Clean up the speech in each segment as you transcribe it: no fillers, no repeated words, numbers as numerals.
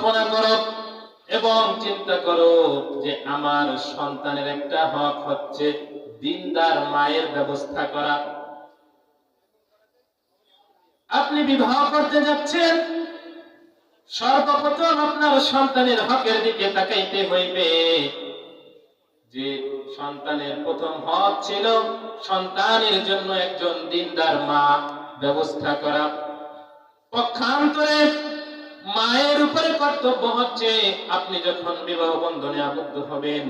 কল্পনা করো এবং চিন্তা করো যে আমার সন্তানের একটা হক হচ্ছে দিনদার মায়ের ব্যবস্থা করা। আপনি বিবাহ করতে যাচ্ছেন, সর্বপ্রথম আপনার সন্তানের হকের দিকে তাকাইতে হইবে। যে সন্তানের প্রথম হক ছিল সন্তানের জন্য একজন দিনদার মা ব্যবস্থা করা। পক্ষান্তরে মায়ের উপরে কর্তব্য হচ্ছে আপনি যখন বিবাহ বন্ধনে আবদ্ধ হবেন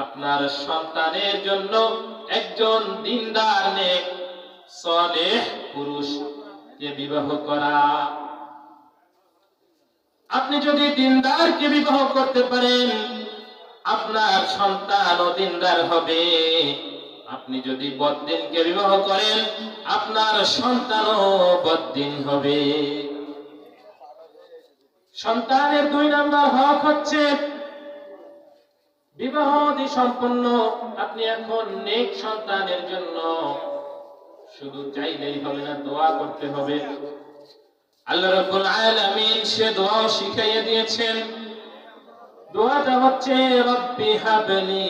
আপনার সন্তানের জন্য একজন দিনদার নেক সালেহ পুরুষকে বিবাহ করা। আপনি যদি দিনদারকে বিবাহ করতে পারেন আপনার সন্তানও দিনদার হবে। আপনি যদি বদ্দিনকে বিবাহ করেন আপনার সন্তানও বদ্দিন হবে। সন্তানের 2 নম্বর হক হচ্ছে বিবাহাদি সম্পন্ন। আপনি এখন নেক সন্তানের জন্য শুধু চাইলেই হবে না, দোয়া করতে হবে। আল্লাহ রাব্বুল আলামিন সে দোয়া শিখাইয়ে দিয়েছেন। দোয়াটা হচ্ছে রব্বি হাবলি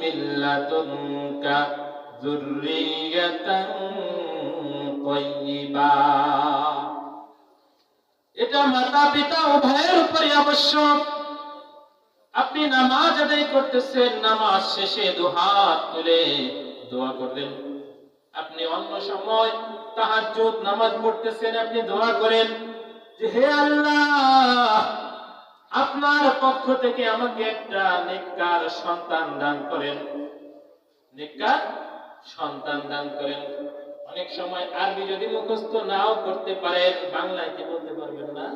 মিন লাদুনকা যুররিয়াতান তাইয়্যিবা। এটা মাতা পিতা উভয়ের উপরে আবশ্যক। আপনি নামাজ আদায় করতেছেন, নামাজ শেষে দুহাত তুলে দোয়া করলেন। আপনি অন্য সময় তাহাজ্জুদ নামাজ পড়তেছেন, আপনি দোয়া করেন যে হে আল্লাহ আপনার পক্ষ থেকে আমাকে একটা নেককার সন্তান দান করেন, নেককার সন্তান দান করেন। অনেক সময় আরবি যদি মুখস্থ নাও করতে পারেন বাংলায় কি বলতে পারবেন না?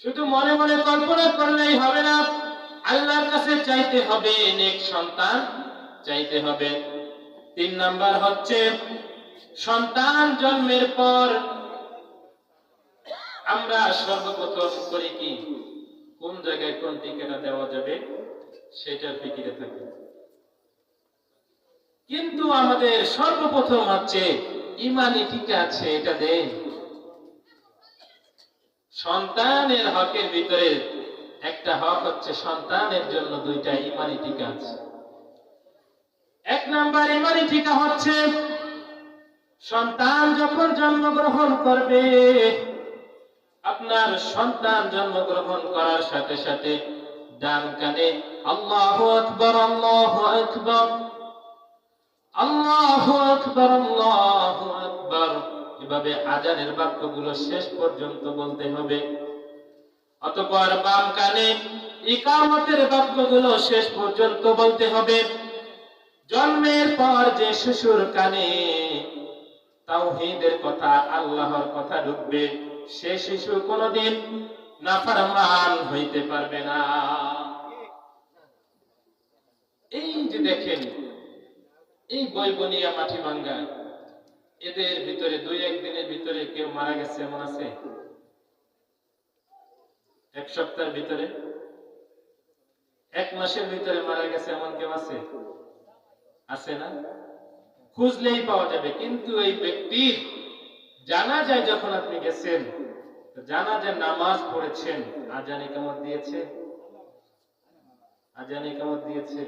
শুধু মনে মনে কল্পনা করলেই হবে না, আল্লাহর কাছে চাইতে হবে, নেক সন্তান চাইতে হবে। 3 নাম্বার হচ্ছে সন্তান জন্মের পর আমরা সর্বপ্রথম করি কি, কোন জায়গায় কোন টিকাটা দেওয়া যাবে সেটার ফিকিরে থাকি। কিন্তু আমাদের সর্বপ্রথম হচ্ছে ইমানি টিকা আছে, এটা দেন। সন্তানের হকের ভিতরে একটা হক হচ্ছে সন্তানের জন্য 2টা ইমানি টিকা আছে। 1 নাম্বার ইমানি টিকা হচ্ছে সন্তান যখন জন্মগ্রহণ করবে আপনার সন্তান জন্মগ্রহণ করার সাথে সাথে ডান কানে আল্লাহু আকবার আল্লাহু আকবার আল্লাহু আকবার আল্লাহু আকবার এভাবে আযানের বাক্যগুলো শেষ পর্যন্ত বলতে হবে। অতঃপর বাম কানে ইকামতের বাক্যগুলো শেষ পর্যন্ত বলতে হবে। জন্মের পর যে শিশুর কানে তাওহীদের কথা আল্লাহর কথা ঢুকবে সে শিশু কোনদিন নাফরমান হইতে পারবে না। এই যে দেখেন এই বইবনিয়া মাটি ভাঙ্গা এদের ভিতরে 2-1 দিনের ভিতরে কেউ মারা গেছে এমন আছে? 1 সপ্তাহের ভিতরে 1 মাসের ভিতরে মারা গেছে এমন কেউ আছে? আছে না? খুঁজলেই পাওয়া যাবে। কিন্তু এই ব্যক্তির জানাজায় যখন আপনি গেছেন জানাজার নামাজ পড়েছেন, আযান ইকামত দিয়েছে? আযান ইকামত দিয়েছে?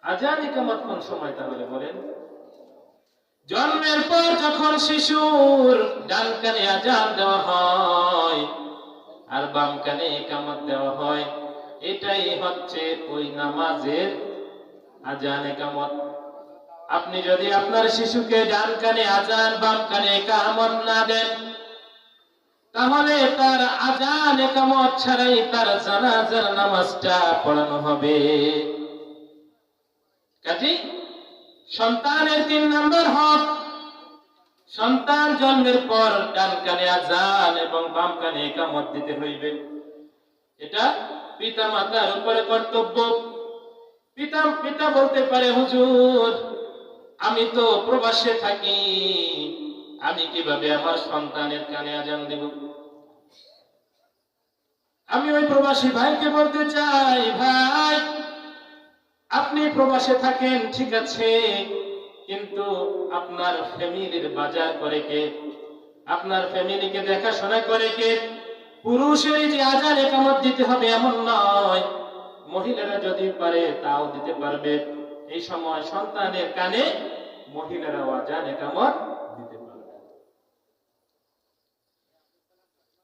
আযান ইকামত কোন সময় তাহলে বলেন? জন্মের পর যখন শিশুর ডান কানে আযান দেওয়া হয় আর বাম কানে ইকামত দেওয়া হয় এটাই হচ্ছে ওই নামাজের আযান ইকামত। আপনি যদি আপনার শিশুকে ডান কানে আযান বাম কানে ইকামত না দেন তাহলে তার আযান ইকামত ছাড়াই তার জানাজার নামাজটা পড়ানো হবে। কাজেই সন্তানের 3 নম্বর হক, সন্তান জন্মের পর ডান কানে আযান এবং বাম কানে ইকামত দিতে হইবে। এটা পিতা মাতার উপরে কর্তব্য। পিতা বলতে পারে হুজুর আমি তো প্রবাসে থাকি, আমি কিভাবে আমার সন্তানের কানে আযান দেব? আমি ওই প্রবাসী ভাইকে বলতে চাই, ভাই আপনি প্রবাসে থাকেন ঠিক আছে, কিন্তু আপনার ফ্যামিলির বাজার করে কে? আপনার ফ্যামিলিকে দেখাশোনা করে কে? পুরুষেরই যে আজান একামত দিতে হবে এমন নয়, মহিলারা যদি পারে তাও দিতে পারবে। এই সময় সন্তানের কানে মহিলারাও আজান একামত দিতে পারবে।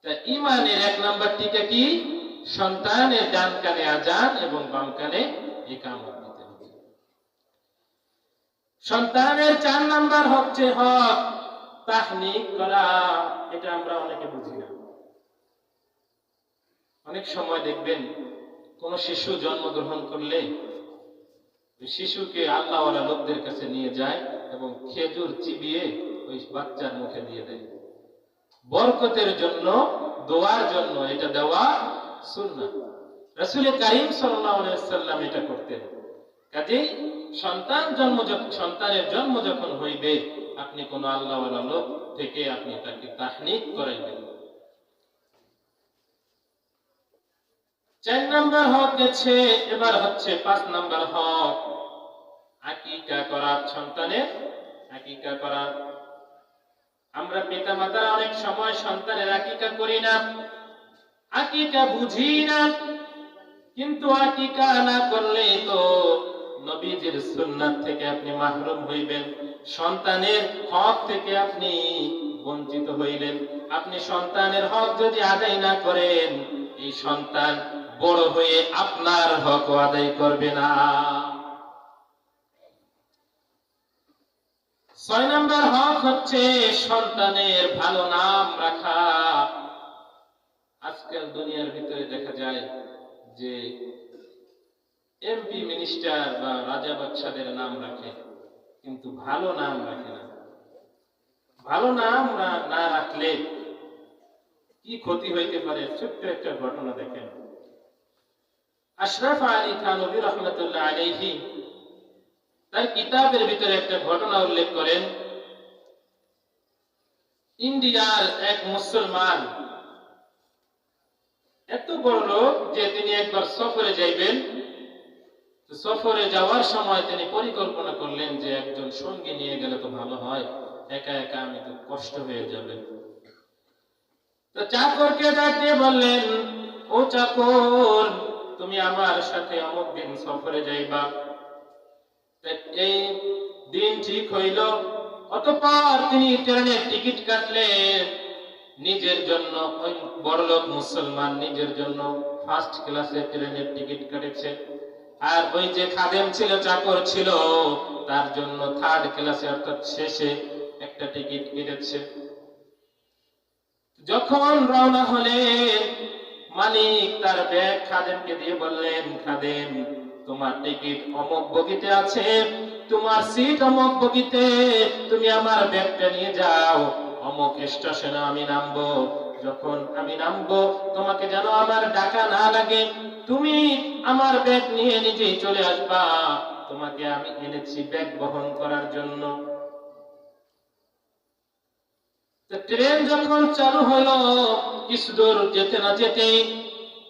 তা ঈমানের 1 নাম্বার টিকা কি? সন্তানের ডান কানে আজান এবং বাম কানে ইকামত দিতে হবে। সন্তানের 4 নাম্বার হচ্ছে হক তাহনিক করা। এটা আমরা অনেকে বুঝি না। অনেক সময় দেখবেন কোন শিশু জন্মগ্রহণ করলে শিশুকে আল্লাহওয়ালা লোকদের কাছে নিয়ে যায় এবং খেজুর চিবিয়ে ওই বাচ্চার মুখে দিয়ে দেয়, বরকতের জন্য, দোয়ার জন্য এটা দেওয়া সুন্নাত। রাসূল কারীম সাল্লাল্লাহু আলাইহি ওয়াসাল্লাম এটা করতেন। কাজেই সন্তানের জন্ম যখন হইবে, আপনি কোন আল্লাহওয়ালা লোক থেকে আপনি তাকে তাহনিক করাইবেন। 4 নাম্বার হক গেছে, এবার হচ্ছে 5 নাম্বার হক আকিকা করা। সন্তানের আকিকা করা। আমরা পিতা মাতারা অনেক সময় সন্তানের আকিকা করি না, আকিকা বুঝি না। কিন্তু আকিকা না করলে তো নবীজির সুন্নাত থেকে আপনি মাহরুম হইবেন, সন্তানের হক থেকে আপনি বঞ্চিত হইলেন। আপনি সন্তানের হক যদি আদায় না করেন, এই সন্তান বড় হয়ে আপনার হক আদায় করবে না। 6 নাম্বার হক হচ্ছে সন্তানের ভালো নাম রাখা। আজকাল দুনিয়ার ভিতরে দেখা যায় যে এমপি, মিনিস্টার বা রাজা বাদশাদের নাম রাখে, কিন্তু ভালো নাম রাখে না। ভালো নাম না রাখলে কি ক্ষতি হইতে পারে? ছোট্ট একটা ঘটনা দেখেন। আশরাফ আলী থানভী রাহমাতুল্লাহ আলাইহি তার কিতাবের ভিতরে একটা ঘটনা উল্লেখ করেন। ইন্ডিয়ার এক মুসলমান এত বড় লোক যে তিনি একবার সফরে যাইবেন। সফরে যাওয়ার সময় তিনি পরিকল্পনা করলেন যে একজন সঙ্গী নিয়ে গেলে তো ভালো হয়, একা একা আমি তো কষ্ট হয়ে যাবে। তো চাকরকে ডাক দিয়ে বললেন, ও চাকর, তুমি আমার সাথে অমুক দিন সফরে যাইবা। এই দিন ঠিক হইল। অতঃপর তিনি ট্রেনের টিকিট কাটলেন নিজের জন্য। ওই বড়লোক মুসলমান নিজের জন্য ফার্স্ট ক্লাসে ট্রেনের টিকিট কাটেছে, আর ওই যে খাদেম ছিল, চাকর ছিল, তার জন্য থার্ড ক্লাসে অর্থাৎ শেষে একটা টিকিট কেটেছে। যখন রওনা হলেন, মালিক তার ব্যাগ খাদেমকে দিয়ে বললেন, খাদেম, তোমার টিকিট অমুক বগিতে আছে, তোমার সিট অমুক বগিতে, তুমি আমার ব্যাগটা নিয়ে যাও, অমুক স্টেশনে আমি নামবো। যখন আমি নামবো তোমাকে যেন আমার ডাকা না লাগে, তুমি আমার ব্যাগ নিয়ে নিজেই চলে আসবা, তোমাকে আমি এনেছি ব্যাগ বহন করার জন্য। ট্রেন যখন চালু হলো, কিছু দূর যেতে না যেতেই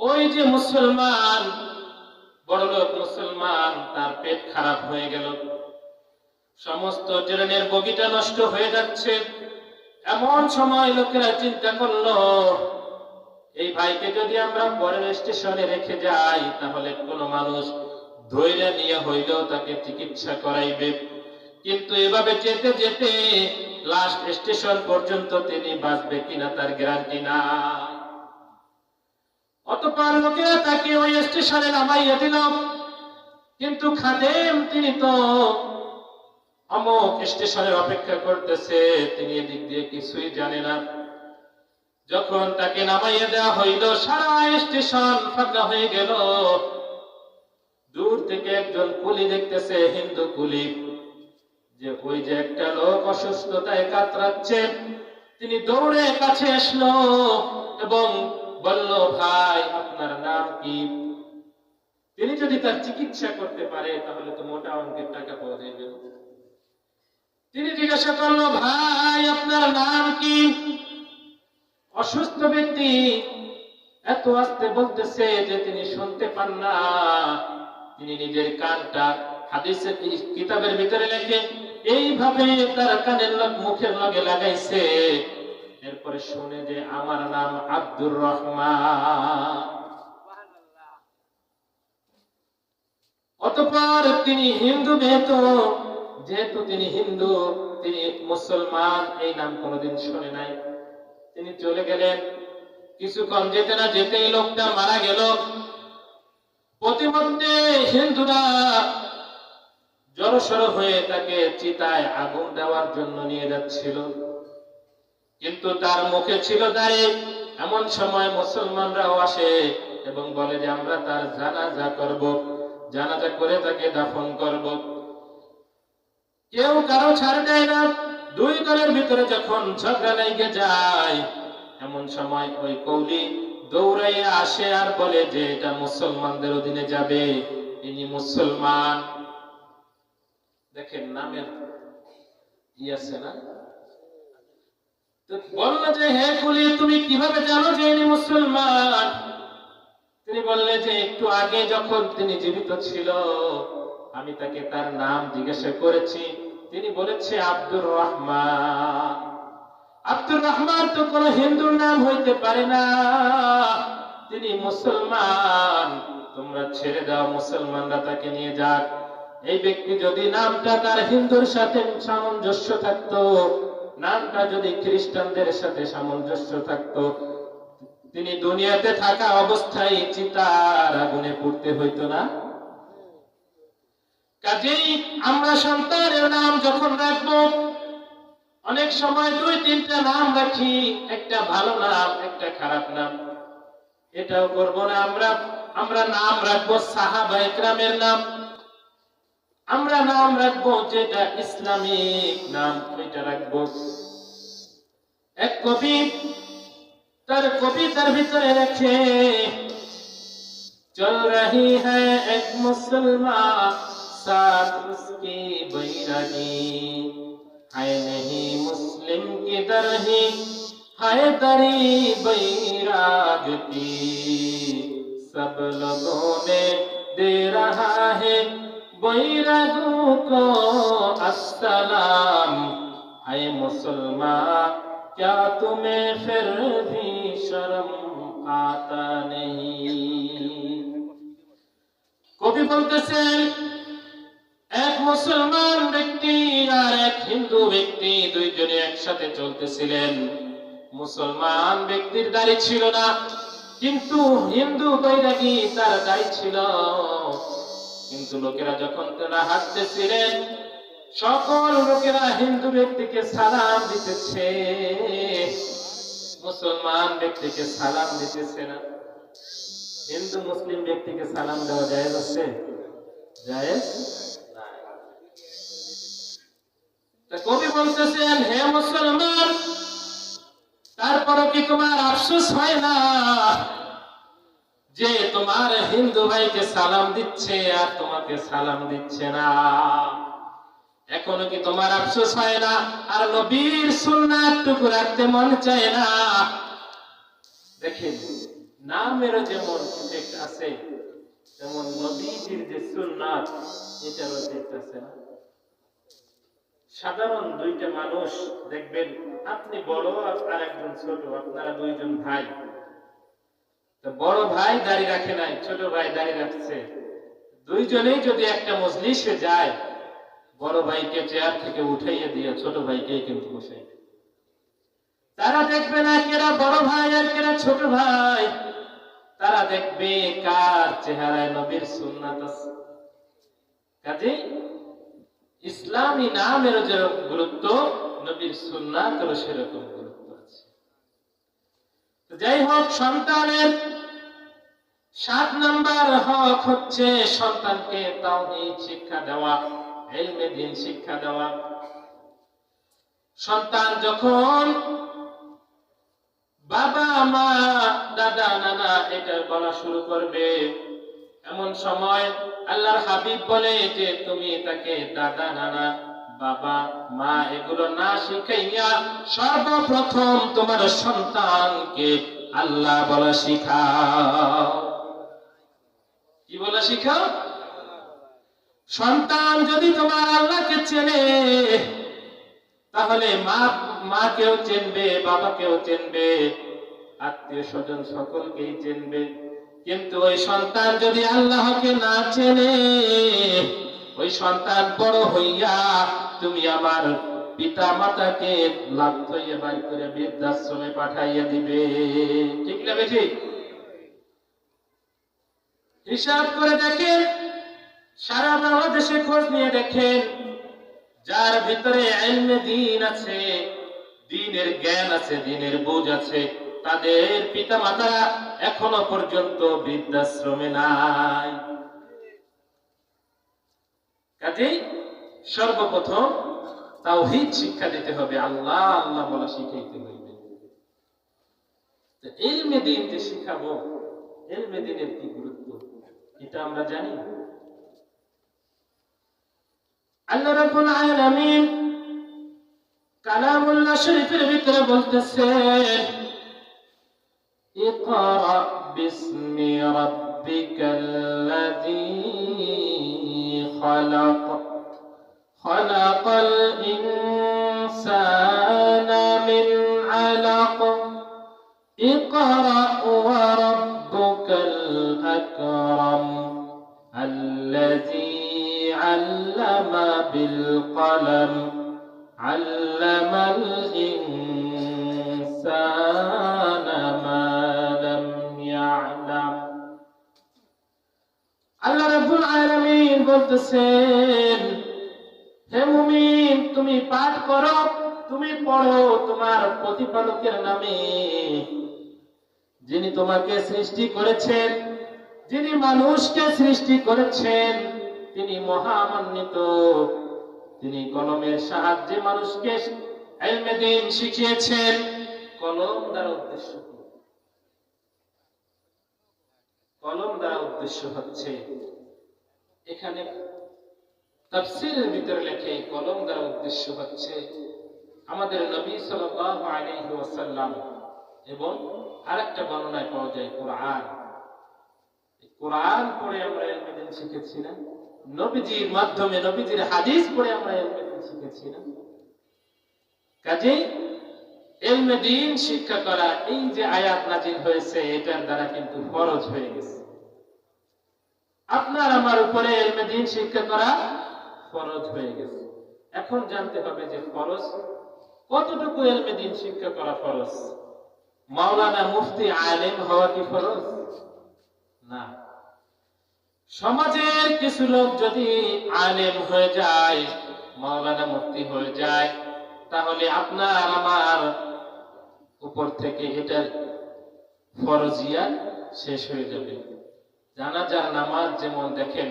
ওই যে মুসলমান, বড়লোক মুসলমান, তার পেট খারাপ হয়ে গেল। সমস্ত ট্রেনের বগিটা নষ্ট হয়ে যাচ্ছে। এমন সময় লোকেরা চিন্তা করলো, এই ভাইকে যদি আমরা পরের স্টেশনে রেখে যাই, তাহলে কোনো মানুষ ধৈর্য নিয়ে হইলেও তাকে চিকিৎসা করাইবে। কিন্তু এভাবে যেতে যেতে লাস্ট স্টেশন পর্যন্ত তিনি বাঁচবে কিনা তার গ্যারান্টি নাই। অতঃপর লোকেরা তাকে ওই স্টেশনে নামাইয়া দিল। কিন্তু খাদেম তিনি তো অমুক স্টেশনের অপেক্ষা করতেছে, তিনি এদিক দিয়ে কিছুই জানে না। যখন তাকে নামাইয়া দেওয়া হইল, সারা স্টেশন ফাঁকা হয়ে গেল। দূর থেকে একজন কুলি দেখতেছে, হিন্দু কুলি, যে ওই যে একটা লোক অসুস্থতায় কাতরাচ্ছে। তিনি দৌড়ে কাছে আসলো এবং বলল, ভাই আপনার নাম কি? তিনি যদি তার চিকিৎসা করতে পারে তাহলে তো মোটা অঙ্কের টাকা পাওয়া যাবে। তিনি জিজ্ঞাসা করলো, ভাই আপনার নাম কি? অসুস্থ ব্যক্তি এত আস্তে বলতেছে যে তিনি শুনতে পান না। তিনি নিজের কানটা হাদিসের কিতাবের ভিতরে লেখে এইভাবে তার কানের মুখের লগে লাগাইছে, এরপরে শুনে যে আমার নাম আব্দুর রহমান। অতঃপর তিনি হিন্দু, যেহেতু তিনি হিন্দু, তিনি মুসলমান এই নাম কোনোদিন শুনে নাই। তিনি চলে গেলেন। কিছুক্ষণ যেতে না যেতেই লোকটা মারা গেল। প্রতিমধ্যে হিন্দুরা জড়সড় হয়ে তাকে চিতায় আগুন দেওয়ার জন্য নিয়ে যাচ্ছিল, কিন্তু তার মুখে ছিল দাঁড়িয়ে। এমন সময় মুসলমানরাও আসে এবং বলে যে আমরা তার জানাজা করব, জানাজা করে তাকে দাফন করব। কেউ কারো ছাড় দেয় না। দুই দলের ভিতরে যখন ঝগড়া লেগে যায়, এমন সময় ওই কৌলি দৌড়াইয়া আসে আর বলে যে এটা মুসলমানদের অধীনে যাবে, ইনি মুসলমান। দেখেন নামের আছে না? তো বলল যে হে কৌলি, তুমি কিভাবে জানো যে ইনি মুসলমান? তিনি বললে যে একটু আগে যখন তিনি জীবিত ছিল আমি তাকে তার নাম জিজ্ঞাসা করেছি, তিনি বলেছে আব্দুর রহমান। আব্দুর রহমান তো কোন হিন্দুর নাম হইতে পারে না, তিনি মুসলমান। তোমরা ছেড়ে দাও, মুসলমানরা তাকে নিয়ে যাক। এই ব্যক্তি যদি নামটা তার হিন্দুর সাথে সামঞ্জস্য থাকতো, নামটা যদি খ্রিস্টানদের সাথে সামঞ্জস্য থাকতো, তিনি দুনিয়াতে থাকা অবস্থায় চিতার আগুনে পুড়তে হইতো না। কাজেই আমরা সন্তানের নাম যখন রাখবো, অনেক সময় দুই তিনটা নাম রাখি, একটা ভালো নাম একটা খারাপ নাম। এটাও করবো না। আমরা নাম রাখবো সাহাবা ইকরামের নাম, আমরা নাম রাখবো যেটা ইসলামিক নাম ওইটা রাখবো। এক কবি তার কবিতার ভিতরে রেখে, চল রহি হ্যায় এক মুসলমান সাথ উসকি বৈরাগী, হায় নেহি মুসলিম কিধর হি হায় দরি बैराग की, सब लोगों में दे रहा है बैरागों को अस्सलाम, हाय मुसलमान क्या तुम्हें फिर भी शर्म आता नहीं। কবি বলতেছেন এক মুসলমান ব্যক্তি আর এক হিন্দু ব্যক্তি দুইজনে একসাথে চলতেছিলেন। মুসলমান ব্যক্তির দাড়ি ছিল না, কিন্তু হিন্দু বৈরাগী তার দাড়ি ছিল। কিন্তু লোকেরা যখন তারা হাঁটতেছিলেন, সকল লোকেরা হিন্দু ব্যক্তিকে সালাম দিতেছে, মুসলমান ব্যক্তিকে সালাম দিতেছে না। হিন্দু মুসলিম ব্যক্তিকে সালাম দেওয়া জায়েজ আছে? জায়েজ নাই। তা কবি বলতেছেন হে মুসলমান, তারপরও কি তোমার আফসোস হয় না যে তোমার হিন্দু ভাইকে সালাম দিচ্ছে আর তোমাকে সালাম দিচ্ছে না? এখনো কি তোমার আফসোস হয় না আর নবীর সুন্নাতটুকু রাখতে মন চায় না? দেখেন নামেরও যেমন ইফেক্ট আছে, তেমন নবীজির যে সুন্নাত এটারও ইফেক্ট আছে না? সাধারণ দুইটা মানুষ দেখবেন, আপনি বড় আর একজন ছোট, আপনারা দুইজন ভাই। তো বড় ভাই দাড়ি রাখে নাই, ছোট ভাই দাড়ি রাখছে। দুইজনেই যদি একটা মজলিসে যায়, বড় ভাইকে চেয়ার থেকে উঠাইয়ে দিয়ে ছোট ভাইকে কিন্তু বসাই, তারা দেখবে না কেরা বড় ভাই আর কেরা ছোট ভাই, তারা দেখবে কার চেহারায় নবীর সুন্নাত আছে। কাজে ইসলামী নামের যেরকম গুরুত্ব, নবীর সুন্নাতেরও সেরকম গুরুত্ব আছে। যাই হোক, সন্তানের 7 নাম্বার হক হচ্ছে সন্তানকে তাওহীদ শিক্ষা দেওয়া, ইলমে দ্বীন শিক্ষা দেওয়া। সন্তান যখন বাবা মা দাদা নানা এটা বলা শুরু করবে, এমন সময় আল্লাহর হাবিব বলে যে তুমি তাকে দাদা নানা বাবা মা এগুলো না শিখাইয়া সর্বপ্রথম তোমার সন্তানকে আল্লাহ বলা শিখাও। কি বলা শিখাও? সন্তান যদি তোমার আল্লাহকে চেনে, তাহলে মাকেও চিনবে, বাবাকেও চিনবে, আত্মীয় স্বজন সকলকেই চিনবে। কিন্তু ওই সন্তান যদি আল্লাহকে না চেনে, ওই সন্তান বড় হইয়া তুমি আমার পিতা মাতাকে লাভ হইয়া বাড়ি করে বৃদ্ধাশ্রমে পাঠাইয়া দিবে। ঠিক না বেশি? হিসাব করে দেখেন, সারা বাংলাদেশে খোঁজ নিয়ে দেখেন, যার ভিতরে ইলমে দ্বীন আছে, দ্বীনের জ্ঞান আছে, দ্বীনের বুঝ আছে, তাদের পিতা মাতারা এখনো পর্যন্ত বৃদ্ধাশ্রমে নাই। কাজেই সর্বপ্রথম তাওহীদ শিক্ষা দিতে হবে, আল্লাহ আল্লাহ বলা শিখাইতে হইবে। ইলমে দ্বীন যে শিখাবো, ইলমে দ্বীনের কি গুরুত্ব এটা আমরা জানি। আল্লাহ রাব্বুল আলামিন কালামুল্লাহ শরীফের ভিতরে বলতেছেন, ইকরা বিসমি রাব্বিকাল্লাযী খালাক খালাকাল ইনসানা মিন আলাক ইকরা ওয়া রাব্বুকাল আকরাম আল্লাযী আল্লামা বিল কলম আল্লামাল ইনসানা মা লাম ইয়ালাম। আল্লাহ রাব্বুল আলামিন বলতেছেন, হে মুমিন, তুমি পাঠ করো, তুমি পড়ো তোমার প্রতিপালকের নামে, যিনি তোমাকে সৃষ্টি করেছেন, যিনি মানুষকে সৃষ্টি করেছেন, তিনি মহামান্বিত। তিনি কলমের সাহায্যে মানুষকে ইলমে দ্বীন শিখিয়েছেন। কলম দ্বারা উদ্দেশ্য কি? কলম দ্বারা উদ্দেশ্য হচ্ছে, এখানে তাফসীরের ভিতরে লেখে, কলম দ্বারা উদ্দেশ্য হচ্ছে আমাদের নবী সাল্লাল্লাহু আলাইহি ওয়াসাল্লাম, এবং আরেকটা বর্ণনায় পাওয়া যায় কোরআন। কোরআন পড়ে আমরা ইলমে দ্বীন শিখেছি না? নবীজির মাধ্যমে, নবীজির হাদিস পড়ে আমরা ইলমে দ্বীন শিখেছি না? কাজেই ইলমে দ্বীন শিক্ষা করা, এই যে আয়াত নাজিল হয়েছে, এটার দ্বারা কিন্তু ফরজ হয়ে গেছে। আপনার আমার উপরে ইলমে দ্বীন শিক্ষা করা ফরজ হয়ে গেছে। এখন জানতে হবে যে ফরজ কতটুকু, ইলমে দ্বীন শিক্ষা করা ফরজ। মাওলানা মুফতি আলেম হওয়া কি ফরজ? না। সমাজের কিছু লোক যদি আলেম হয়ে যায়, মাওলানা মুফতি হয়ে যায়, তাহলে আপনার আমার উপর থেকে এটার ফরজিয়া শেষ হয়ে যাবে। জানাজার নামাজ যেমন দেখেন,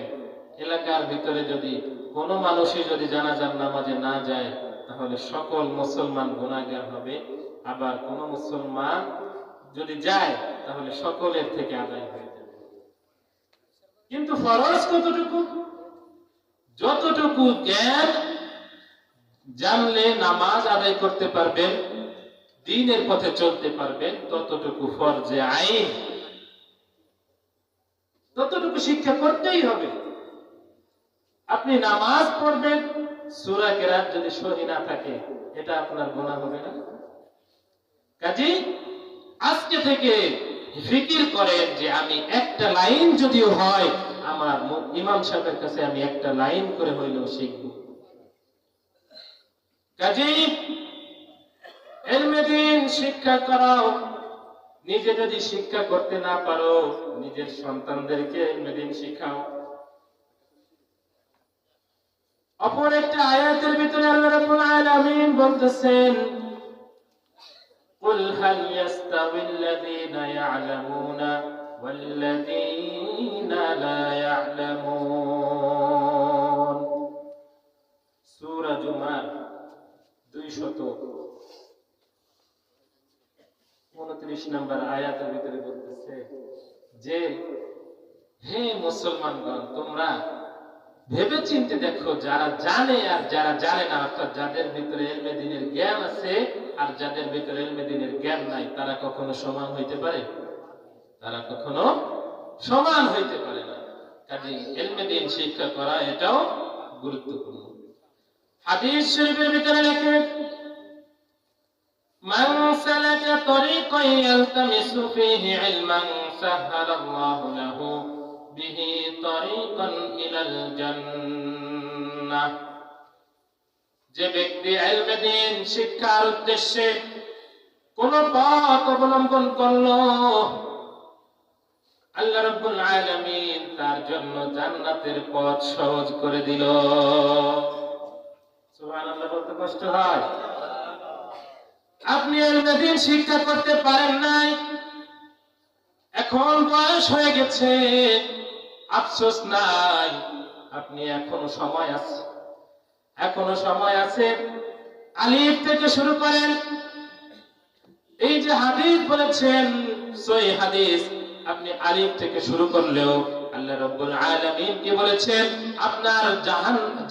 এলাকার ভিতরে যদি কোনো মানুষই যদি জানাজার নামাজে না যায়, তাহলে সকল মুসলমান গুনাহগার হবে। আবার কোন মুসলমান যদি যায়, তাহলে সকলের থেকে আদায় হয়ে যাবে। কিন্তু ফরজ কতটুকু? যতটুকু জ্ঞান জানলে নামাজ আদায় করতে পারবেন, দ্বীনের পথে চলতে পারবেন, ততটুকু ফরজে আইন, ততটুকু শিক্ষা করতেই হবে। আপনি নামাজ পড়বেন, সূরা কেরাত যদি সহি না থাকে, এটা আপনার গুনাহ হবে না? কাজেই আজকে থেকে ফিকির করেন যে আমি একটা লাইন যদিও হয়, আমার ইমাম সাহেবের কাছে আমি একটা লাইন করে হইলেও শিখব। কাজেই ইলমে দ্বীন শিক্ষা করাও। নিজে যদি শিক্ষা করতে না পারো, নিজের সন্তানদেরকে ইলমে দ্বীন শিখাও। অপর একটা আয়াতের ভিতরে আল্লাহ রাব্বুল আলামিন বলতেছেন, কুল হাল ইয়াস্তাবিল্লাযীনা ইয়া'লামুনা ওয়াল্লাযীনা লা ইয়া'লামুন। সূরা জুমার 229 নম্বর আয়াতের ভিতরে বলতেছে যে, হে মুসলমানগণ, তোমরা ভেবে চিন্তে দেখো, যারা জানে আর যারা জানে না, অর্থাৎ যাদের ভিতরে ইলমে দ্বীনের জ্ঞান আছে আর যাদের ভিতরে ইলমে দ্বীনের জ্ঞান নাই, তারা কখনো সমান হইতে পারে? তারা কখনো সমান হইতে পারে না। কাজেই ইলমে দ্বীন শিক্ষা করা এটাও গুরুত্বপূর্ণ। হাদিস শরীফের ভিতরে লেখে মান সালাকা তরিকান ইয়ালতামিসু ফীহি ইলমান সাহহালাল্লাহু লাহু বিহি তরিকান ইলাল জান্নাহ। যে ব্যক্তি ইলমে দ্বীন শিক্ষার উদ্দেশ্যে কোন পথ অবলম্বন করলো, আল্লাহ রাব্বুল আলামিন তার জন্য জান্নাতের পথ সহজ করে দিল। সুবহানাল্লাহ বলতে কষ্ট হয়? আপনি ইলমে দ্বীন শিক্ষা করতে পারেন নাই, এখন বয়স হয়ে গেছে, আফসোস নাই, আপনি এখনো সময় আছে, এখনো সময় আছে। আলিফ থেকে শুরু করেন। এই যে হাদিস বলেছেন সহিহ হাদিস, আপনি আলিফ থেকে শুরু করলেও আল্লাহ রাব্বুল আলামিন কি বলেছেন? আপনার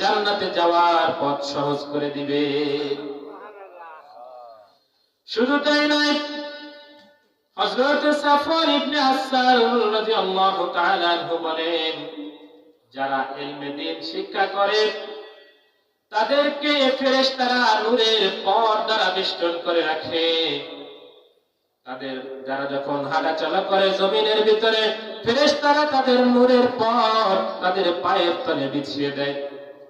জান্নাতে যাওয়ার পথ সহজ করে দিবে। শুধু তাই নয়, হযরত সাফওয়ান ইবনে আসাল রাদিয়াল্লাহু তাআলা আনহু বলেন, যারা ইলমে দ্বীন শিক্ষা করে তাদেরকে ফেরেশতারা নূরের পর্দা দ্বারা বেষ্টন করে রাখে। তাদের যারা যখন হাঁটাচলা করে জমিনের ভিতরে, ফেরেশতারা তাদের নূরের পর্দা তাদের পায়ের তলে বিছিয়ে দেয়।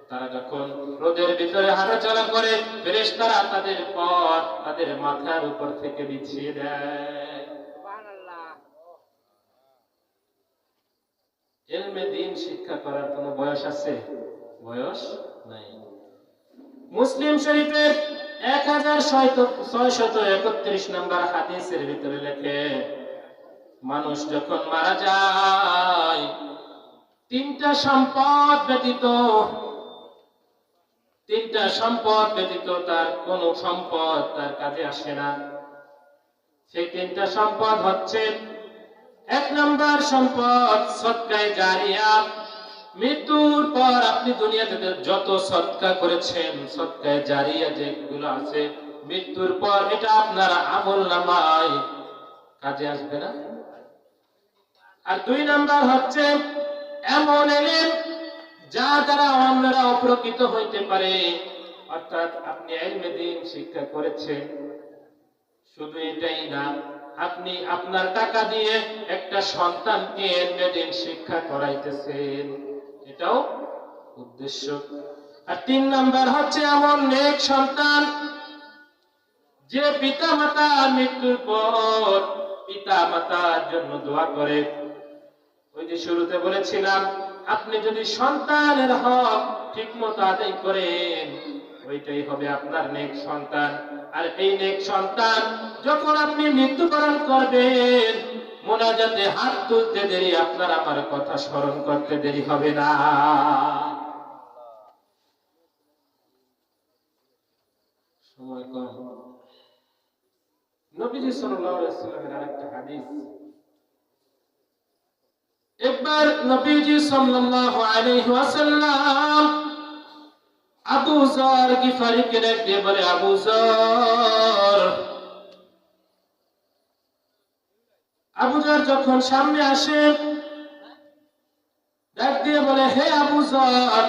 তারা যখন রোদের ভিতরে হাঁটাচলা করে, ফেরেশতারা তাদের পর্দা তাদের মাথার উপর থেকে বিছিয়ে দেয়। সুবহানাল্লাহ। ইলমে দ্বীন শিক্ষা করার কোনো বয়স আছে? বয়স নাই। মুসলিম শরীফের 1631 নম্বর হাদিসের ভিতরে লেখে, মানুষ যখন মারা যায় তিনটা সম্পদ ব্যতীত তার কোন সম্পদ তার কাজে আসে না। সেই তিনটা সম্পদ হচ্ছে, এক নম্বর সম্পদ সদকায়ে জারিয়া। মৃত্যুর পর আপনি দুনিয়াতে যত সদকা করেছেন, সদকায়ে জারিয়া যেগুলো আছে, মৃত্যুর পর এটা আপনার আমলনামায় কাজে আসবে না। আর দুই নাম্বার হচ্ছে এমন ইলম যা দ্বারা অন্যরা উপকৃত হইতে পারে, অর্থাৎ আপনি ইলমে দ্বীন শিক্ষা করেছেন, শুধু এটাই না, আপনি আপনার টাকা দিয়ে একটা সন্তানকে ইলমে দ্বীন শিক্ষা করাইতেছেন, এটাও উদ্দেশ্য। আর তিন নাম্বার হচ্ছে এমন নেক সন্তান যে পিতা মাতা মৃত্যুর পর পিতা মাতার জন্য দোয়া করে। ওই যে শুরুতে বলেছিলাম, আপনি যদি সন্তানের হক ঠিকমতো আদায় করেন, ওইটাই হবে আপনার নেক সন্তান। আর এই নেক সন্তান যখন আপনি মৃত্যুবরণ করবেন, মোনাজাতে হাত তুলতে দেরি, আপনার আমার কথা স্মরণ করতে দেরি হবে না। সময় কম। নবীজি সাল্লাল্লাহু আলাইহি ওয়াসাল্লামের আরেকটা হাদিস, একবার নবীজি সাল্লাল্লাহু আলাইহি ওয়াসাল্লাম আবু যর গিফারিকে ডেকে বলে, আবু যর। আবু যর যখন সামনে আসে, ডাক দিয়ে বলে, হে আবু যর,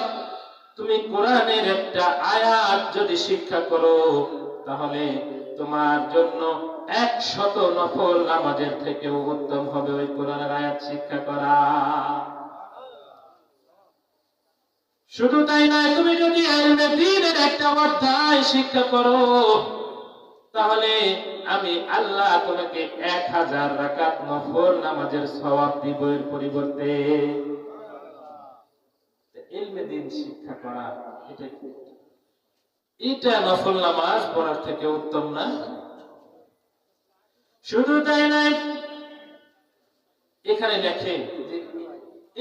তুমি কোরআনের একটা আয়াত যদি শিক্ষা করো, তাহলে তোমার জন্য 100 নফল নামাজের থেকেও উত্তম হবে ওই কোরআনের আয়াত শিক্ষা করা। শুধু তাই নয়, তুমি যদি ইলমে দ্বীনের একটা অধ্যায় শিক্ষা করো, তাহলে আমি আল্লাহ তোমাকে 1000 রাকাত নফল নামাজের সওয়াব দিব এর পরিবর্তে। ইলমে দ্বীন শিক্ষা করা, এটা নফল নামাজ পড়ার থেকে উত্তম না? শুধু তাই নয়, এখানে লেখে যে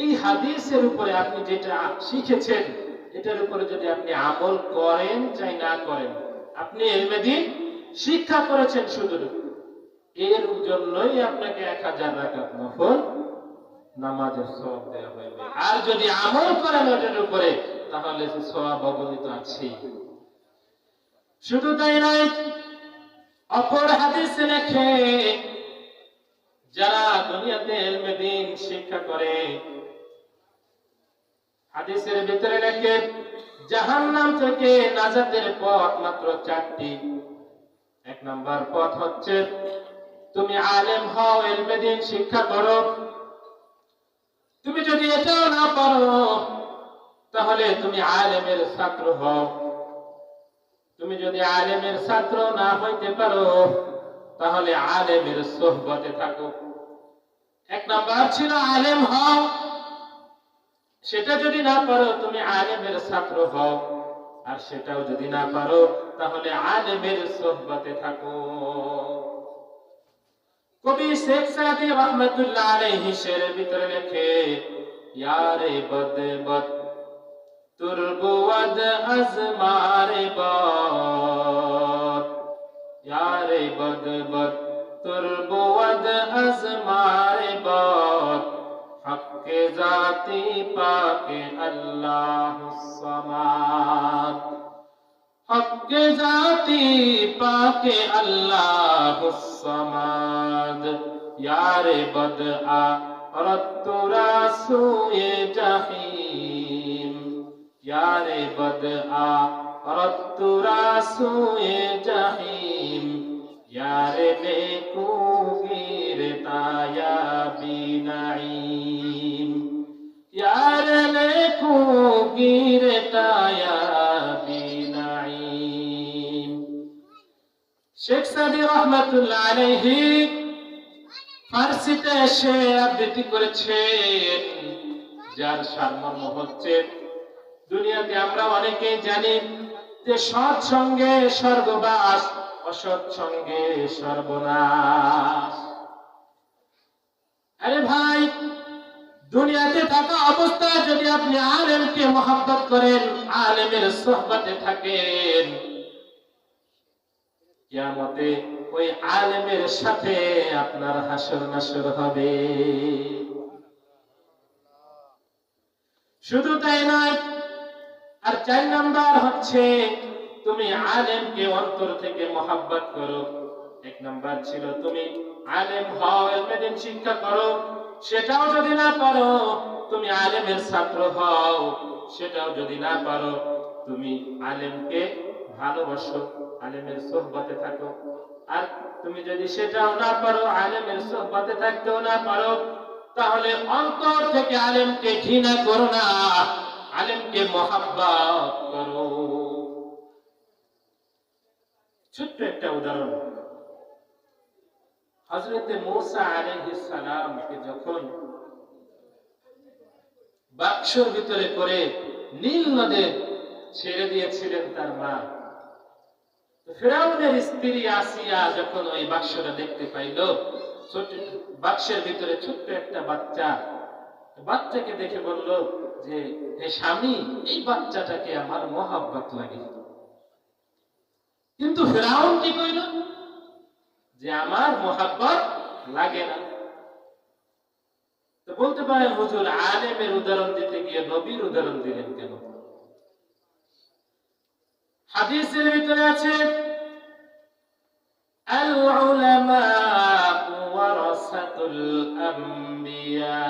এই হাদিসের উপরে আপনি যেটা শিখেছেন, এটার উপরে যদি আপনি আমল করেন চাই না করেন, আপনি ইলমে দ্বীন শিক্ষা করেছেন, শুধু এর জন্যই আপনাকে 1000 রাকাত নফল নামাজের সওয়াব দেওয়া হবে। আর যদি আমল করেন ওটার উপরে, তাহলে সে সওয়াব অগণিত আছেই। শুধু তাই নয়, অপর হাদিসে লেখে, যারা দুনিয়াতে ইলমে দ্বীন শিক্ষা করে, হাদিসের ভিতরে লেখে জাহান্নাম থেকে নাজাতের পথ মাত্র 4টি। 1 নাম্বার পথ হচ্ছে তুমি আলেম হও, ইলমে দ্বীন শিক্ষা করো। তুমি যদি এটাও না পারো তাহলে তুমি আলেমের ছাত্র হও। তুমি যদি আলেমের ছাত্র না হইতে পারো তাহলে আলেমের সোহবতে থাকো। 1 নাম্বার ছিল আলেম হও, সেটা যদি না পারো তুমি আলেমের ছাত্র হও, আর সেটাও যদি না পারো তাহলে আলেমের সোহবতে থাকো। কবি শেখ সাদি রহমাতুল্লাহ আলাইহি শেরের ভিতরে লেখে ইয়ারে বদবদ তুরবুদ আজমারে বদ, ইয়ারে বদবদ তুরবুদ আজমারে বদ, হক্কে জাতি পাকে আল্লাহুস সামাদ, হক্কে জাতি পাকে আল্লাহুস সামাদ, ইয়ারে বদআ রত্তুরা সুয়ে জাহিম, ইয়ারে বদআ রত্তুরা সুয়ে জাহিম, ইয়ারে নেকু গিরতায়া বিনাইম, ইয়ারে নেকু গিরতায়া বিনাইম। শেখ সাদি রহমাতুল্লাহ আলাইহি ফার্সিতে এসে আবৃত্তি করেছেন, যার সারমর্ম হচ্ছে দুনিয়াতে আমরা অনেকেই জানি যে সৎ সঙ্গে স্বর্গবাস, অসৎ সঙ্গে সর্বনাশ। আরে ভাই, দুনিয়াতে থাকা অবস্থায় যদি আপনি আলেমকে মহব্বত করেন, আলেমের সোহবতে থাকেন, কিয়ামতে ওই আলেমের সাথে আপনার হাসর নাসর হবে। শুধু তাই নয়, আর 4 নাম্বার হচ্ছে তুমি আলেমকে অন্তর থেকে মহব্বত করো। 1 নাম্বার ছিল তুমি আলেম হও, ইলমে দ্বীন শিক্ষা করো, সেটাও যদি না পারো তুমি আলেমের ছাত্র হও, সেটাও যদি না পারো তুমি আলেমকে ভালোবাসো, আলেমের সোহবতে থাকো। আর তুমি যদি সেটাও না পারো, আলেমের সোহবতে থাকতেও না পারো, তাহলে অন্তর থেকে আলেমকে ঘৃণা করো না, আলেমকে মহব্বত করো। ছোট্ট একটা উদাহরণ, হযরতে মূসা আলাইহিস সালামকে যখন বাক্সর ভিতরে করে নীল নদে ছেড়ে দিয়েছিলেন তার মা, ফিরাউনের স্ত্রী আসিয়া যখন ওই বাক্সটা দেখতে পাইল, ছোট বাক্সের ভিতরে ছোট্ট একটা বাচ্চা, বাচ্চাকে দেখে বলল যে হে স্বামী, এই বাচ্চাটাকে আমার মহব্বত লাগে। কিন্তু ফিরাউন কি কইল যে আমার মহব্বত লাগে না। তো বলতে পারেন হুজুর, আলেমের উদাহরণ দিতে গিয়ে নবীর উদাহরণ দিলেন কেন? হাদিসের ভিতরে আছে আল উলামা ওয়ারাসাতুল আমবিয়া,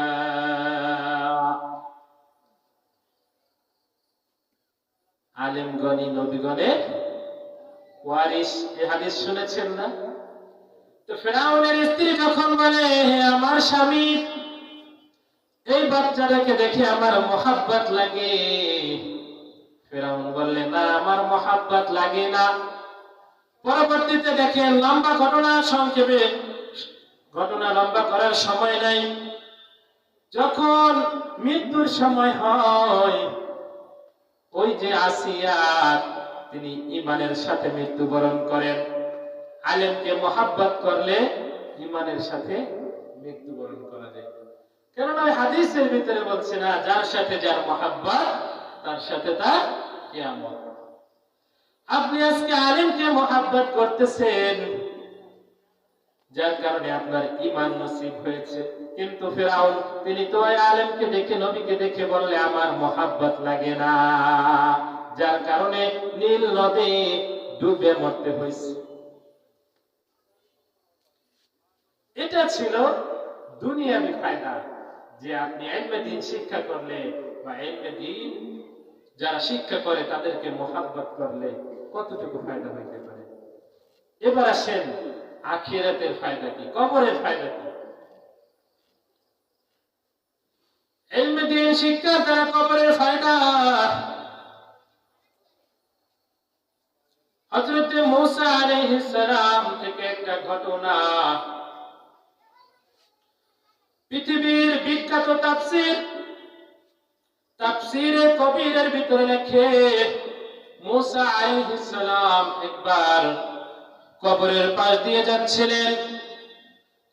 আলেমগণই নবীগণের ওয়ারিস। এই হাদিস শুনেছেন না? তো ফিরাউনের স্ত্রী যখন বলে হে আমার স্বামী, এই বাচ্চাটাকে দেখে আমার মহব্বত লাগে, ফিরাউন বললে না, আমার মহব্বত লাগে না। পরবর্তীতে দেখেন, লম্বা ঘটনা, সংক্ষেপে ঘটনা লম্বা করার সময় নাই, যখন মৃত্যুর সময় হয়, ওই যে আসিয়া তিনি ঈমানের সাথে মৃত্যুবরণ করেন। আলেমকে মহব্বত করলে ঈমানের সাথে মৃত্যুবরণ করা যায়। কেননা হাদিসের ভিতরে বলছে না, যার সাথে যার মহব্বত তার সাথে তার কিয়ামত। আপনি আজকে আলেমকে মহব্বত করতেছেন, যার কারণে আপনার ঈমান নসিব হয়েছে। কিন্তু ফিরাউন, তিনি তো ওই আলেমকে দেখে, নবীকে দেখে বললে আমার মহব্বত লাগে না, যার কারণে নীল নদে ডুবে মরতে হয়েছে। এটা ছিল দুনিয়াবি ফায়দা, যে আপনি ইলমে দ্বীন শিক্ষা করলে বা ইলমে দ্বীন যারা শিক্ষা করে তাদেরকে মোহাব্বত করলে কতটুকু ফায়দা হইতে পারে। এবার আসেন আখিরাতের ফায়দা কি, কবরের ফায়দা কি। ইলমে দ্বীন শিক্ষার দ্বারা কবরের ফায়দা। হযরত মূসা আলাইহিস সালাম থেকে একটা ঘটনা, পৃথিবীর বিখ্যাত তাফসীরে কবীরের ভিতরে লেখে মূসা আলাইহিস সালাম একবার কবরের পাশ দিয়ে যাচ্ছিলেন।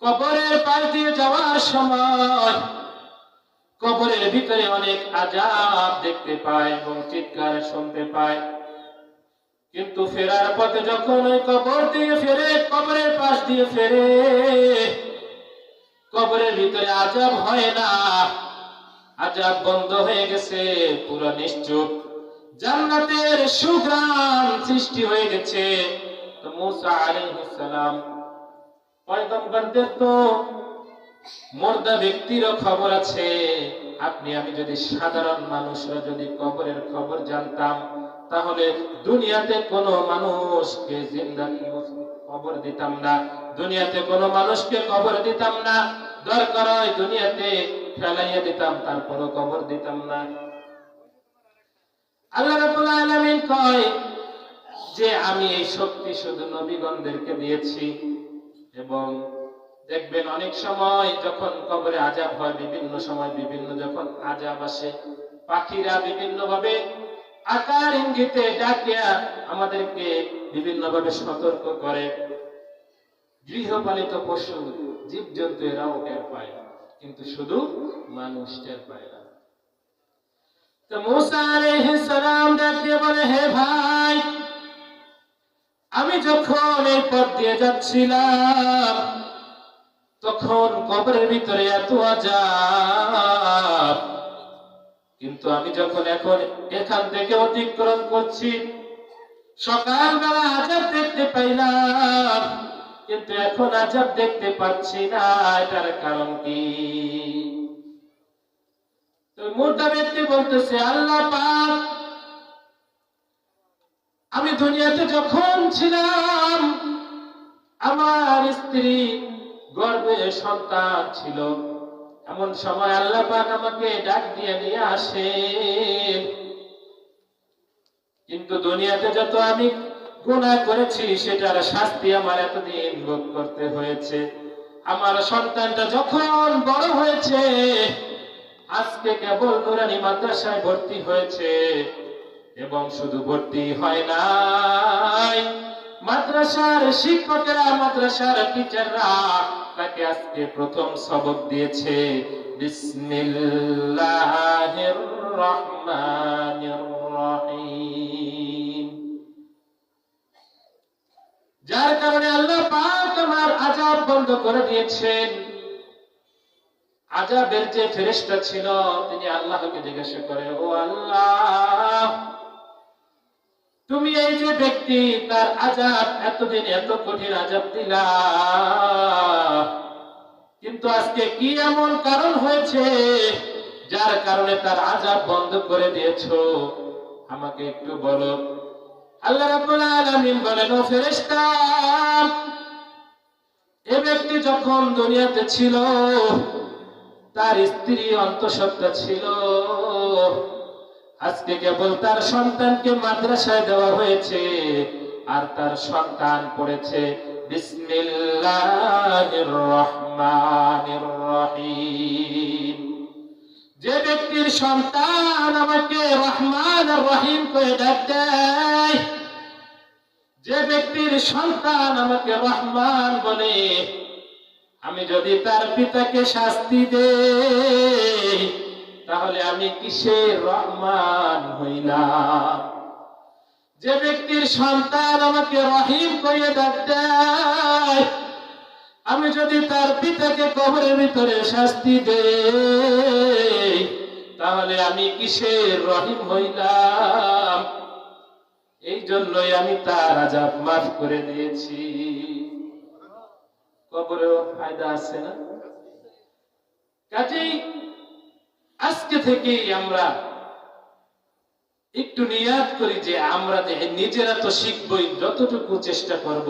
কবরের পাশ দিয়ে যাওয়ার সময় কবরের ভিতরে অনেক আযাব দেখতে পায় এবং চিৎকার শুনতে পায়। কিন্তু ফেরার পথে যখন ওই কবরের পাশ দিয়ে ফেরে, কবরের ভিতরে আযাব হয় না, আযাব বন্ধ হয়ে গেছে, পুরো নিশ্চুপ, জান্নাতের সুঘ্রাণ সৃষ্টি হয়ে গেছে। তো মূসা আলাইহিস সালাম, পয়গম্বরদের তো মুর্দা ব্যক্তিরও খবর আছে, আপনি আমি যদি সাধারণ মানুষরা যদি কবরের খবর জানতাম, তাহলে দুনিয়াতে কোনো মানুষকে জিন্দা কবর দিতাম না, দুনিয়াতে কোনো মানুষকে কবর দিতাম না, দরকার হয় দুনিয়াতে ফেলাইয়া দিতাম, তারপরও কবর দিতাম না। আল্লাহ রাব্বুল আলামিন কয় যে আমি এই শক্তি শুধু নবীগণদেরকে দিয়েছি। এবং দেখবেন অনেক সময় যখন কবরে আযাব হয়, বিভিন্ন সময় বিভিন্ন যখন আযাব আসে, পাখিরা বিভিন্ন ভাবে আকার ইঙ্গিতে ডাকিয়া আমাদেরকে বিভিন্ন ভাবে সতর্ক করে। গৃহপালিত পশু জীবজন্তু এরাও টের পায়, কিন্তু শুধু মানুষ টের পায় না। তো মূসা আলাইহিস সালাম ডাক দিয়ে বলে, হে ভাই, আমি যখন এই পথ দিয়ে যাচ্ছিলাম তখন কবরের ভিতরে এত আযাব, কিন্তু আমি যখন এখন এখান থেকে অতিক্রম করছি, সকালবেলা আযাব দেখতে পাইলাম, কিন্তু এখন আযাব দেখতে পাচ্ছি না, এটার কারণ কি? তো মুর্দা ব্যক্তি বলতেছে, আল্লাহ পাক, আমি দুনিয়াতে যখন ছিলাম আমার স্ত্রী গর্ভে সন্তান ছিল, এমন সময় আল্লাহ পাক আমাকে ডাক দিয়ে নিয়ে আসেন। কিন্তু দুনিয়াতে যত আমি গুনাহ করেছি সেটার শাস্তি আমার এতদিন ভোগ করতে হয়েছে। আমার সন্তানটা যখন বড় হয়েছে, আজকে কেবল নুরানি মাদ্রাসায় ভর্তি হয়েছে, এবং শুধু ভর্তি হয় নাই, মাদ্রাসার শিক্ষকেরা, মাদ্রাসার টিচাররা তাকে আজকে প্রথম সবক দিয়েছে, বিসমিল্লাহির রহমানির রহিম। যার কারণে আল্লাহ পাক আমার আযাব বন্ধ করে দিয়েছেন। আযাবের যে ফেরেশতা ছিল তিনি আল্লাহকে জিজ্ঞাসা করে, ও আল্লাহ, তুমি এই যে ব্যক্তি তার আযাব এতদিন এত কঠিন আযাব দিলা, কিন্তু আজকে কি এমন কারণ হয়েছে যার কারণে তার আযাব বন্ধ করে দিয়েছো, আমাকে একটু বলো। আল্লাহ রাব্বুল আলামিন বলেন, ও ফেরেশতা, এই ব্যক্তি যখন দুনিয়াতে ছিল তার স্ত্রী অন্তঃসত্ত্বা ছিল, আজকে কেবল তার সন্তানকে মাদ্রাসায় দেওয়া হয়েছে, আর তার সন্তান পড়েছে বিসমিল্লাহির রহমানির রহিম। যে ব্যক্তির সন্তান আমাকে রহমান আর রহিম করে ডাক দেয়, যে ব্যক্তির সন্তান আমাকে রহমান বলে, আমি যদি তার পিতাকে শাস্তি দেই তাহলে আমি কিসের রহমান হইলাম? যে ব্যক্তির সন্তান আমাকে রহিম করে ডাক দেয়, আমি যদি তার পিতাকে কবরের ভিতরে শাস্তি দেই তাহলে আমি কিসের রহিম হইলাম? এই জন্যই আমি তার আযাব মাফ করে দিয়েছি। কবরেও ফায়দা আছে না? কাজেই আজকে থেকেই আমরা একটু নিয়াত করি যে আমরা নিজেরা তো শিখবই, যতটুকু চেষ্টা করব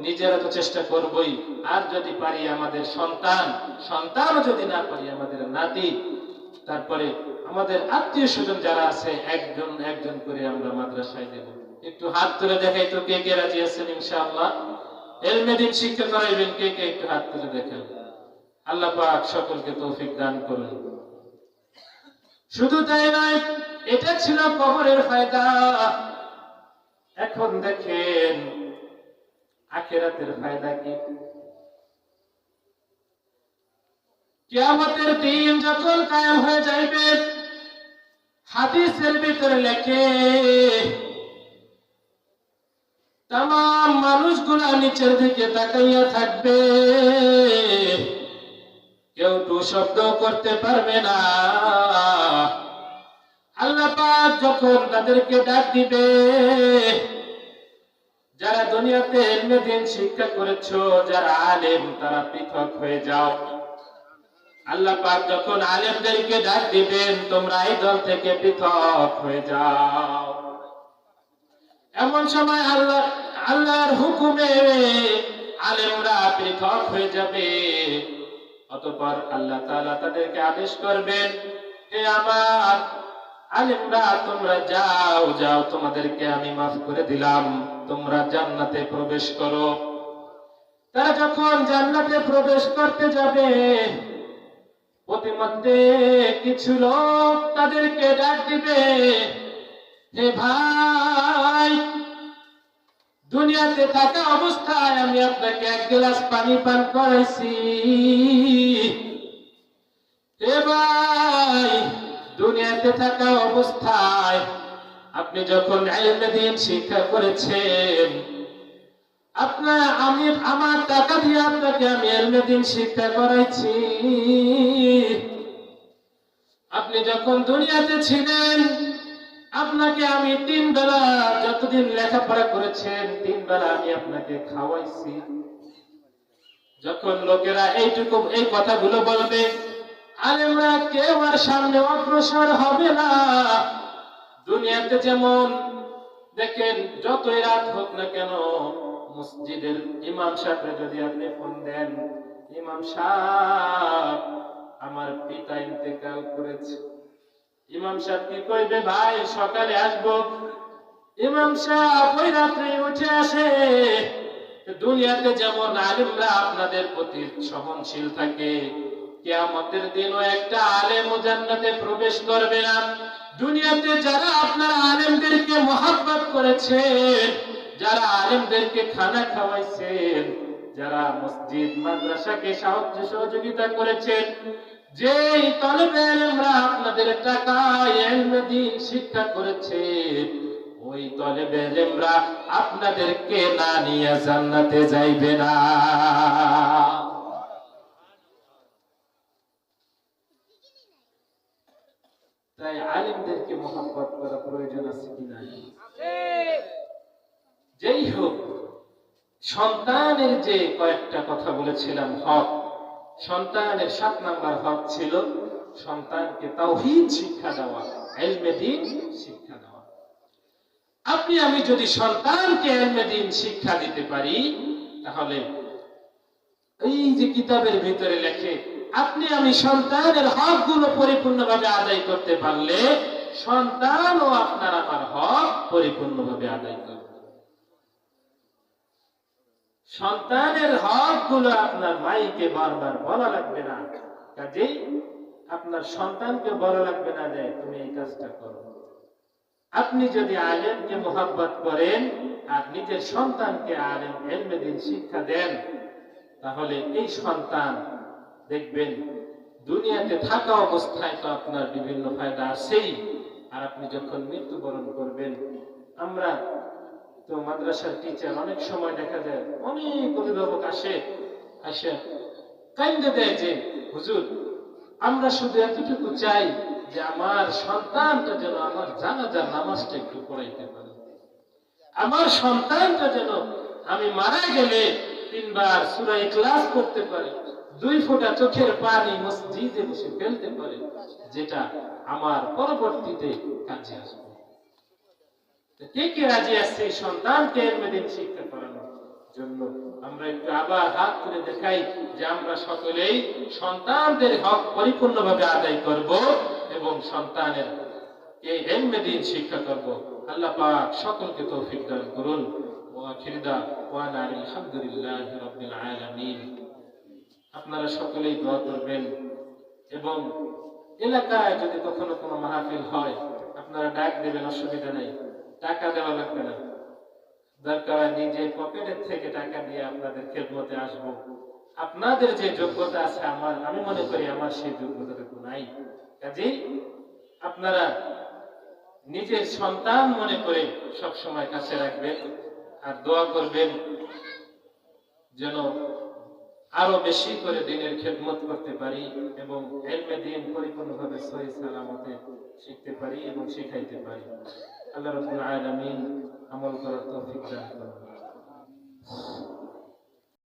নিজেরা তো চেষ্টা করবই, আর যদি পারি আমাদের সন্তানও যদি না পারি আমাদের নাতি, তারপরে আমাদের আত্মীয় স্বজন যারা আছে একজন একজন করে আমরা মাদ্রাসায় দেব। একটু হাত তুলে দেখাই তো কে কে রাজি আছেন ইনশাআল্লাহ এলমে দ্বীন শিক্ষা করাইবেন, কে কে একটু হাত তুলে দেখান। আল্লাহ পাক সকলকে তৌফিক দান করুন। শুধু তাই নয়, এটা ছিল কবরের ফায়দা। এখন দেখেন আখিরাতের ফায়দা কি। কিয়ামতের দিন যখন কায়েম হয়ে যাইবে, হাদিসের ভিতরে লেখে तमाम মানুষগুলা নিচের দিকে তাকাইয়া থাকবে, কেউ তো শব্দ করতে পারবে না। আল্লাহ পাক যখন তাদেরকে ডাক দিবে, যারা দুনিয়াতে ইলমে দ্বীন শিক্ষা করেছো, যারা আলেম, তারা পৃথক হয়ে যাও। আল্লাহ পাক যখন আলেমদেরকে ডাক দিবেন, তোমরা এই দল থেকে পৃথক হয়ে যাও। এমন সময় আল্লাহর হুকুমে আলেমরা পৃথক হয়ে যাবে। অতঃপর আল্লাহ তাআলা তাদেরকে আদেশ করবেন, হে আমার আলেমরা, তোমরা যাও, তোমাদেরকে আমি মাফ করে দিলাম, তোমরা জান্নাতে প্রবেশ করো। তারা যখন জান্নাতে প্রবেশ করতে যাবে, প্রতিমধ্যে কিছু লোক তাদেরকে ডাক দিবে, হে ভাই, দুনিয়াতে থাকা অবস্থায় আমি আপনাকে এক গ্লাস পানি পান করাইছি। হে ভাই, দুনিয়াতে থাকা অবস্থায় আপনি যখন ইলমে দ্বীন শিক্ষা করেছেন, আমার টাকা দিয়ে আপনাকে আমি ইলমে দ্বীন শিক্ষা করাইছি। আপনি যখন দুনিয়াতে ছিলেন, আপনাকে আমি 3 বেলা, যতদিন লেখাপড়া করেছেন 3 বেলা আমি আপনাকে খাওয়াইছি। যখন লোকেরা এই কথাগুলো বলবে, আলেমরা কেউ আর সামনে অগ্রসর হবে না। দুনিয়াতে যেমন দেখেন, যতই রাত হোক না কেন, মসজিদের ইমাম সাহেবকে যদি আপনি ফোন দেন, ইমাম সাহেব, আমার পিতা ইন্তেকাল করেছে, ইমাম সাহেব কি কইবে, ভাই সকালে আসবো। ইমাম সাহেব ওই রাত্রে উঠে আসে। দুনিয়াতে যেমন আলেমরা আপনাদের প্রতি সহনশীল থাকে, কিয়ামতের দিনও একটা আলেম জান্নাতে প্রবেশ করবে না। দুনিয়াতে যারা আপনারা আলেমদেরকে মহব্বত করেছেন, যারা আলেমদেরকে খানা খাওয়াইছেন, যারা মসজিদ মাদ্রাসাকে সাহায্য সহযোগিতা করেছেন, যেই তালেবে ইলমরা আপনাদের টাকায় ইলমে দ্বীন শিক্ষা করেছে, ওই তালেবে ইলমরা আপনাদেরকে না নিয়ে জান্নাতে যাইবে না। তাই আলেমদেরকে মহব্বত করা প্রয়োজন আছে কিনা? যেই হোক, সন্তানের যে কয়েকটা কথা বলেছিলাম হক, সন্তানের 7 নাম্বার হক ছিল সন্তানকে তাওহীদ শিক্ষা দেওয়া, ইলমে দ্বীন শিক্ষা দেওয়া। আপনি আমি যদি সন্তানকে ইলমে দ্বীন শিক্ষা দিতে পারি, তাহলে এই যে কিতাবের ভিতরে লেখে, আপনি আমি সন্তানের হকগুলো পরিপূর্ণভাবে আদায় করতে পারলে, সন্তানও আপনার আমার হক পরিপূর্ণভাবে আদায় করবে। সন্তানের হকগুলো আপনার মাইকে বারবার বলা লাগবে না, কাজেই আপনার সন্তানকে বলা লাগবে না যে তুমি এই কাজটা করো। আপনি যদি আলেমকে মহব্বত করেন আর নিজের সন্তানকে আলেম ইলমে দ্বীন শিক্ষা দেন, তাহলে এই সন্তান দেখবেন দুনিয়াতে থাকা অবস্থায় তো আপনার বিভিন্ন ফায়দা আছেই, আর আপনি যখন মৃত্যুবরণ করবেন, আমরা তো মাদ্রাসার টিচার অনেক সময় দেখা যায় অনেক অভিভাবক আসে কাইন্দে দেয় যে হুজুর, আমরা শুধু এতটুকু চাই যে আমার সন্তানটা যেন আমার জানাজার নামাজটা একটু পড়াইতে পারে, আমার সন্তানটা যেন আমি মারা গেলে 3 বার সূরা ইখলাস করতে পারে, 2 ফোঁটা চোখের পানি মসজিদে বসে ফেলতে পারে, যেটা আমার পরবর্তীতে কাজে আসবে। কে কে রাজি আছে এই সন্তানকে ইলমে দ্বীন শিক্ষা করানোর জন্য? আমরা একটু আবার হাত তুলে দেখাই যে আমরা সকলেই সন্তানদের হক পরিপূর্ণভাবে আদায় করব এবং সন্তানের এই ইলমে দ্বীন শিক্ষা করব। আল্লাহ পাক সকলকে তৌফিক দান করুন। ওয়া আখিরু দাওয়ানা আলহামদুলিল্লাহি রাব্বিল আলামিন। আপনারা সকলেই দোয়া করবেন এবং এলাকায় যদি কখনো কোনো মাহফিল হয় আপনারা ডাক দেবেন, অসুবিধা নেই, টাকা দেওয়া লাগবে না। দরকার নিজে পকেটের থেকে টাকা দিয়ে আপনাদের খেদমতে আসব। আপনাদের যে যোগ্যতা আছে আমি মনে করি আমার সেই যোগ্যতাটুকু নাই। কাজেই আপনারা নিজের সন্তান মনে করে সব সময় কাছে রাখবেন আর দোয়া করবেন যেন আরো বেশি করে দ্বীনের খেদমত করতে পারি এবং ইলমে দ্বীন পরিপূর্ণভাবে সহি সালামতে শিখতে পারি এবং শিখাইতে পারি। আল্লাহ রাব্বুল আলামিন আমল করার তৌফিক দান করুন।